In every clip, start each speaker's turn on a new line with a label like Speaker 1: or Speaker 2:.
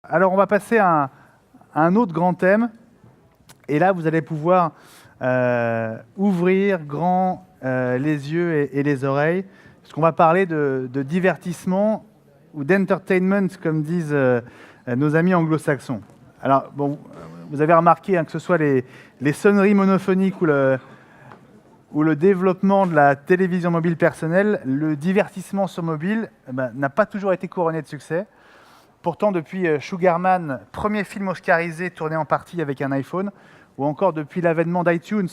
Speaker 1: Alors, on va passer à un autre grand thème. Et là, vous allez pouvoir ouvrir grand les yeux et les oreilles, parce qu'on va parler de divertissement ou d'entertainment, comme disent nos amis anglo-saxons. Alors, bon, vous avez remarqué que ce soit les sonneries monophoniques ou le développement de la télévision mobile personnelle, le divertissement sur mobile n'a pas toujours été couronné de succès. Pourtant, depuis Sugarman, premier film oscarisé tourné en partie avec un iPhone, ou encore depuis l'avènement d'iTunes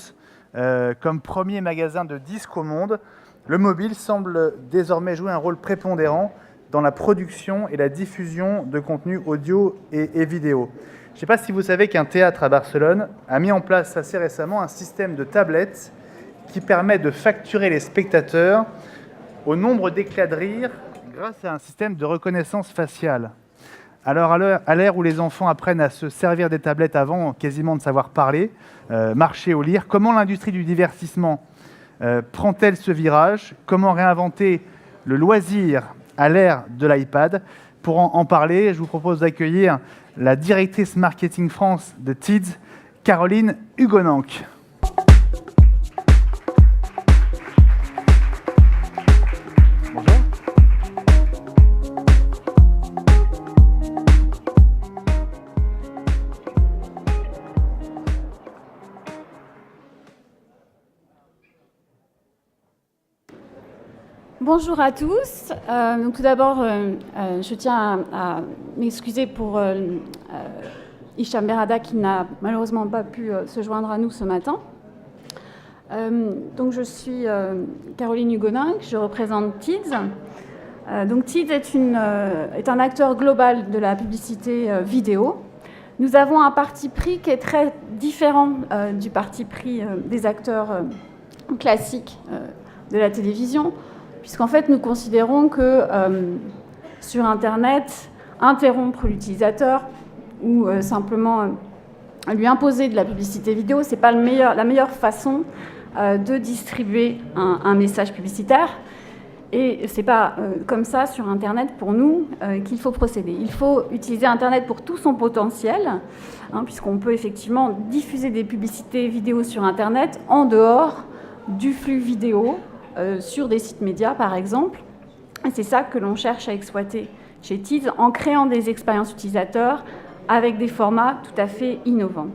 Speaker 1: comme premier magasin de disques au monde, le mobile semble désormais jouer un rôle prépondérant dans la production et la diffusion de contenus audio et vidéo. Je ne sais pas si vous savez qu'un théâtre à Barcelone a mis en place assez récemment un système de tablettes qui permet de facturer les spectateurs au nombre d'éclats de rire grâce à un système de reconnaissance faciale. Alors, à l'ère où les enfants apprennent à se servir des tablettes avant quasiment de savoir parler, marcher ou lire, comment l'industrie du divertissement prend-elle ce virage? Comment réinventer le loisir à l'ère de l'iPad? Pour en parler, je vous propose d'accueillir la directrice marketing France de Tids, Caroline Hugonank.
Speaker 2: Bonjour à tous. Donc tout d'abord, je tiens à m'excuser pour Hicham Berrada qui n'a malheureusement pas pu se joindre à nous ce matin. Donc je suis Caroline Hugonank, je représente Tids. Donc Tids est un acteur global de la publicité vidéo. Nous avons un parti pris qui est très différent du parti pris des acteurs classiques de la télévision, puisqu'en fait, nous considérons que sur Internet, interrompre l'utilisateur ou simplement lui imposer de la publicité vidéo, ce n'est pas la meilleure façon de distribuer un message publicitaire. Et ce n'est pas comme ça sur Internet, pour nous, qu'il faut procéder. Il faut utiliser Internet pour tout son potentiel, puisqu'on peut effectivement diffuser des publicités vidéo sur Internet en dehors du flux vidéo, sur des sites médias, par exemple. Et c'est ça que l'on cherche à exploiter chez Tids en créant des expériences utilisateurs avec des formats tout à fait innovants.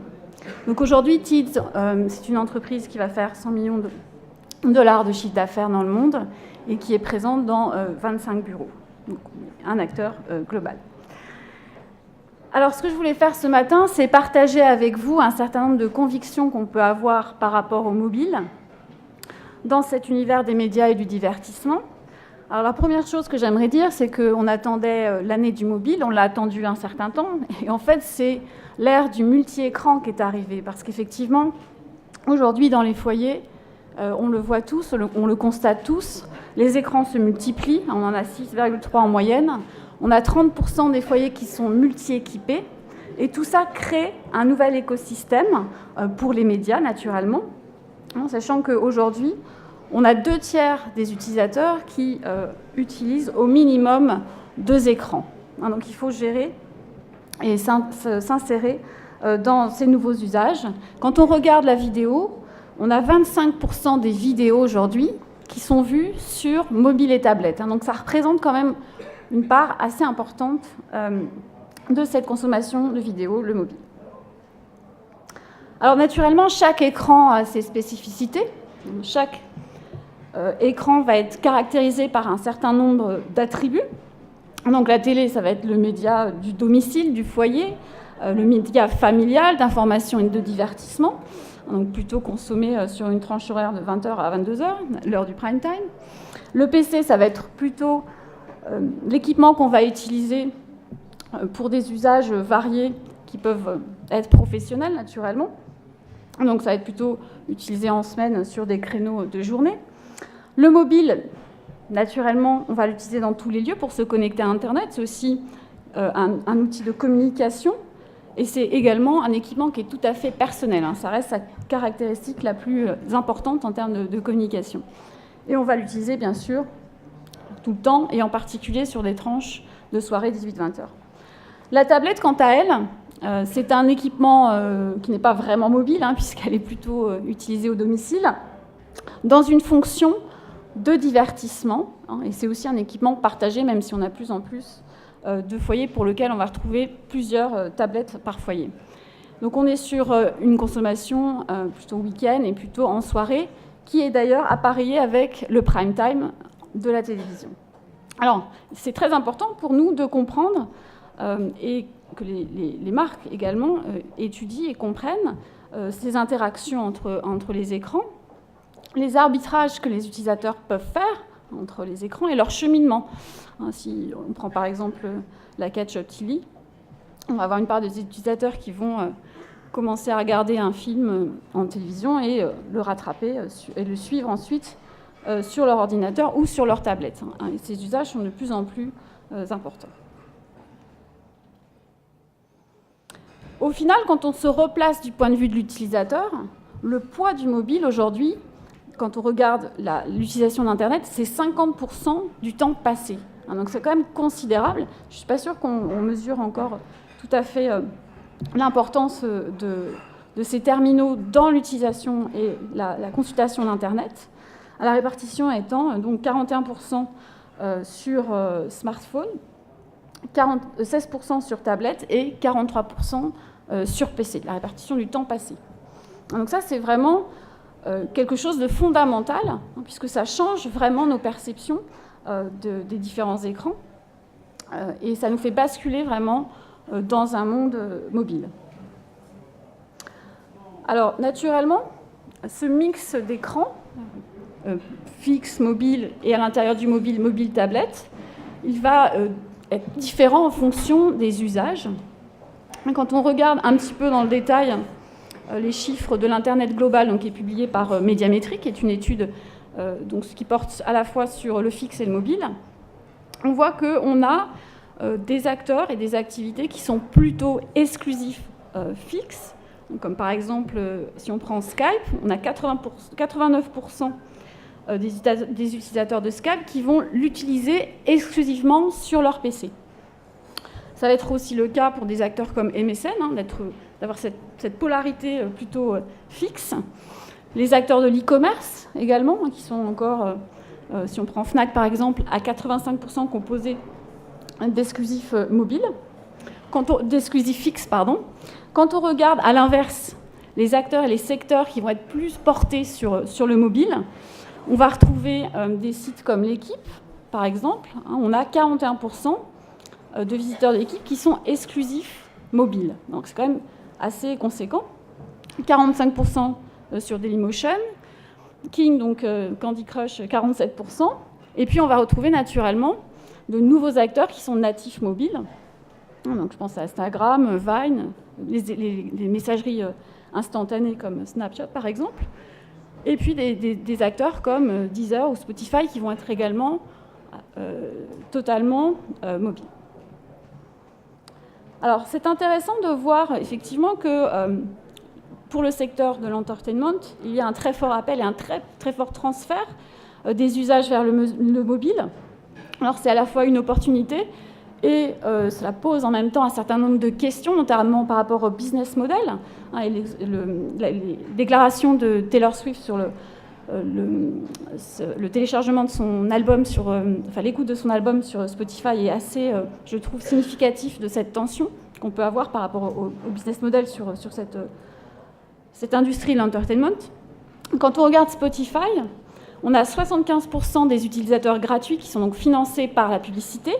Speaker 2: Donc aujourd'hui, Tids, c'est une entreprise qui va faire 100 millions de dollars de chiffre d'affaires dans le monde et qui est présente dans 25 bureaux. Donc un acteur global. Alors, ce que je voulais faire ce matin, c'est partager avec vous un certain nombre de convictions qu'on peut avoir par rapport au mobile dans cet univers des médias et du divertissement. Alors la première chose que j'aimerais dire, c'est qu'on attendait l'année du mobile, on l'a attendu un certain temps, et en fait c'est l'ère du multi-écran qui est arrivée, parce qu'effectivement, aujourd'hui dans les foyers, on le voit tous, on le constate tous, les écrans se multiplient, on en a 6,3 en moyenne, on a 30% des foyers qui sont multi-équipés, et tout ça crée un nouvel écosystème pour les médias naturellement, sachant qu'aujourd'hui, on a 2/3 des utilisateurs qui utilisent au minimum 2 écrans. Donc il faut gérer et s'insérer dans ces nouveaux usages. Quand on regarde la vidéo, on a 25% des vidéos aujourd'hui qui sont vues sur mobile et tablette. Donc ça représente quand même une part assez importante de cette consommation de vidéos, le mobile. Alors naturellement, chaque écran a ses spécificités. Chaque écran va être caractérisé par un certain nombre d'attributs. Donc la télé, ça va être le média du domicile, du foyer, le média familial, d'information et de divertissement, donc plutôt consommé sur une tranche horaire de 20h à 22h, l'heure du prime time. Le PC, ça va être plutôt l'équipement qu'on va utiliser pour des usages variés qui peuvent être professionnels naturellement. Donc ça va être plutôt utilisé en semaine sur des créneaux de journée. Le mobile, naturellement, on va l'utiliser dans tous les lieux pour se connecter à Internet. C'est aussi un outil de communication et c'est également un équipement qui est tout à fait personnel. Ça reste sa caractéristique la plus importante en termes de communication. Et on va l'utiliser, bien sûr, tout le temps et en particulier sur des tranches de soirée 18-20 heures. La tablette, quant à elle, c'est un équipement qui n'est pas vraiment mobile, puisqu'elle est plutôt utilisée au domicile, dans une fonction de divertissement. Et c'est aussi un équipement partagé, même si on a de plus en plus de foyers pour lesquels on va retrouver plusieurs tablettes par foyer. Donc on est sur une consommation plutôt week-end et plutôt en soirée, qui est d'ailleurs appareillée avec le prime time de la télévision. Alors, c'est très important pour nous de comprendre et que les marques également étudient et comprennent ces interactions entre les écrans, les arbitrages que les utilisateurs peuvent faire entre les écrans et leur cheminement. Si on prend par exemple la catch-up TV, on va avoir une part des utilisateurs qui vont commencer à regarder un film en télévision et le rattraper et le suivre ensuite sur leur ordinateur ou sur leur tablette. Et ces usages sont de plus en plus importants. Au final, quand on se replace du point de vue de l'utilisateur, le poids du mobile aujourd'hui, quand on regarde l'utilisation d'Internet, c'est 50% du temps passé. Donc c'est quand même considérable. Je ne suis pas sûre qu'on mesure encore tout à fait l'importance de ces terminaux dans l'utilisation et la consultation d'Internet. La répartition étant donc 41% sur smartphone, 16% sur tablette et 43% sur PC, la répartition du temps passé. Donc ça, c'est vraiment quelque chose de fondamental, puisque ça change vraiment nos perceptions des différents écrans, et ça nous fait basculer vraiment dans un monde mobile. Alors, naturellement, ce mix d'écrans, fixe, mobile, et à l'intérieur du mobile, mobile-tablette, il va être différent en fonction des usages. Quand on regarde un petit peu dans le détail les chiffres de l'Internet global, donc, qui est publié par Médiamétrie, qui est une étude donc, qui porte à la fois sur le fixe et le mobile, on voit qu'on a des acteurs et des activités qui sont plutôt exclusifs fixes. Donc, comme par exemple, si on prend Skype, on a 89% des utilisateurs de Skype qui vont l'utiliser exclusivement sur leur PC. Ça va être aussi le cas pour des acteurs comme MSN, d'avoir cette polarité plutôt fixe. Les acteurs de l'e-commerce également, qui sont encore, si on prend Fnac par exemple, à 85% composés d'exclusifs mobiles, d'exclusifs fixes, pardon. Quand on regarde à l'inverse les acteurs et les secteurs qui vont être plus portés sur le mobile, on va retrouver des sites comme L'Équipe, par exemple. On a 41% de visiteurs de L'Équipe qui sont exclusifs mobiles. Donc c'est quand même assez conséquent. 45% sur Dailymotion, King, donc Candy Crush, 47%. Et puis on va retrouver naturellement de nouveaux acteurs qui sont natifs mobiles. Donc je pense à Instagram, Vine, les messageries instantanées comme Snapchat par exemple. Et puis des acteurs comme Deezer ou Spotify qui vont être également totalement mobiles. Alors c'est intéressant de voir effectivement que pour le secteur de l'entertainment, il y a un très fort appel et un très, très fort transfert des usages vers le mobile. Alors c'est à la fois une opportunité et cela pose en même temps un certain nombre de questions, notamment par rapport au business model. Et les déclarations de Taylor Swift sur le téléchargement de son album, l'écoute de son album sur Spotify est assez, je trouve, significatif de cette tension qu'on peut avoir par rapport au business model sur cette industrie de l'entertainment. Quand on regarde Spotify, on a 75% des utilisateurs gratuits qui sont donc financés par la publicité,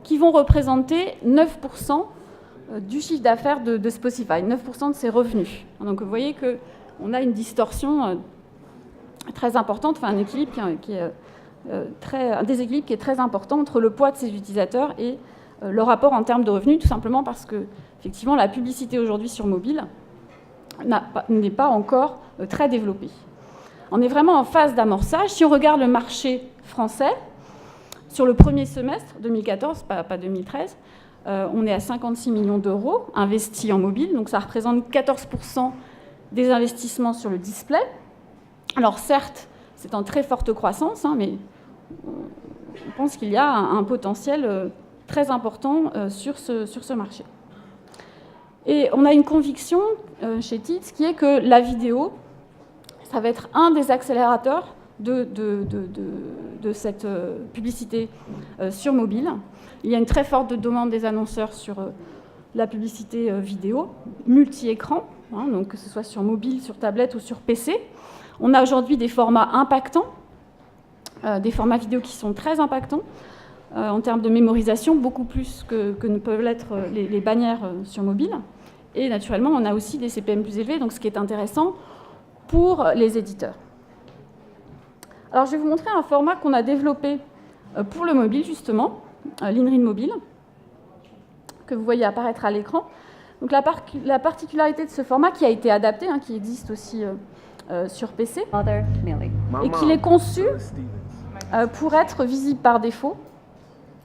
Speaker 2: qui vont représenter 9% du chiffre d'affaires de Spotify, 9% de ses revenus. Donc vous voyez qu'on a une distorsion très importante, enfin un équilibre un déséquilibre qui est très important entre le poids de ces utilisateurs et le rapport en termes de revenus, tout simplement parce que effectivement la publicité aujourd'hui sur mobile n'est pas encore très développée. On est vraiment en phase d'amorçage. Si on regarde le marché français, sur le premier semestre 2014, pas 2013, on est à 56 millions d'euros investis en mobile, donc ça représente 14% des investissements sur le display. Alors certes, c'est en très forte croissance, mais on pense qu'il y a un potentiel très important sur ce marché. Et on a une conviction chez TIDS qui est que la vidéo, ça va être un des accélérateurs de cette publicité sur mobile. Il y a une très forte demande des annonceurs sur la publicité vidéo, multi-écran, hein, donc que ce soit sur mobile, sur tablette ou sur PC. On a aujourd'hui des formats impactants, des formats vidéo qui sont très impactants en termes de mémorisation, beaucoup plus que ne peuvent l'être les bannières sur mobile. Et naturellement, on a aussi des CPM plus élevés, donc ce qui est intéressant pour les éditeurs. Alors, je vais vous montrer un format qu'on a développé pour le mobile, justement, l'INRID mobile, que vous voyez apparaître à l'écran. Donc, la particularité de ce format, qui a été adapté, hein, qui existe aussi sur PC, et qu'il est conçu pour être visible par défaut,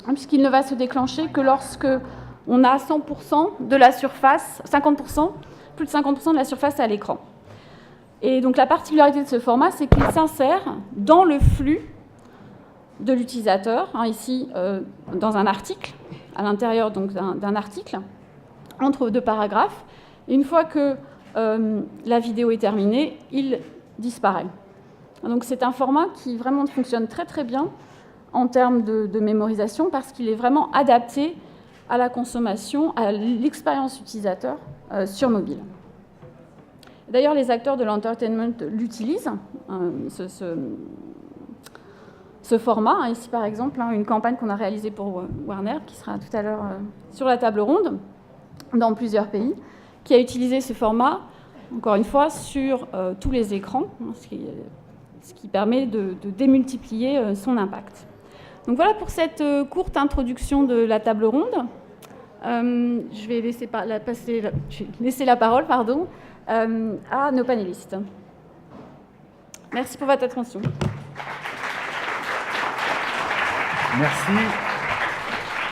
Speaker 2: hein, puisqu'il ne va se déclencher que lorsque on a 100% de la surface, 50%, plus de 50% de la surface à l'écran. Et donc la particularité de ce format, c'est qu'il s'insère dans le flux de l'utilisateur, hein, ici dans un article, à l'intérieur donc d'un article, entre deux paragraphes. Et une fois que la vidéo est terminée, il disparaît. Donc c'est un format qui vraiment fonctionne très très bien en termes de mémorisation parce qu'il est vraiment adapté à la consommation, à l'expérience utilisateur sur mobile. D'ailleurs, les acteurs de l'entertainment l'utilisent, ce format. Hein, ici, par exemple, hein, une campagne qu'on a réalisée pour Warner, qui sera tout à l'heure sur la table ronde, dans plusieurs pays, qui a utilisé ce format, encore une fois, sur tous les écrans, hein, ce qui permet de démultiplier son impact. Donc voilà pour cette courte introduction de la table ronde. Je vais laisser la parole à nos panélistes. Merci pour votre attention.
Speaker 1: Merci.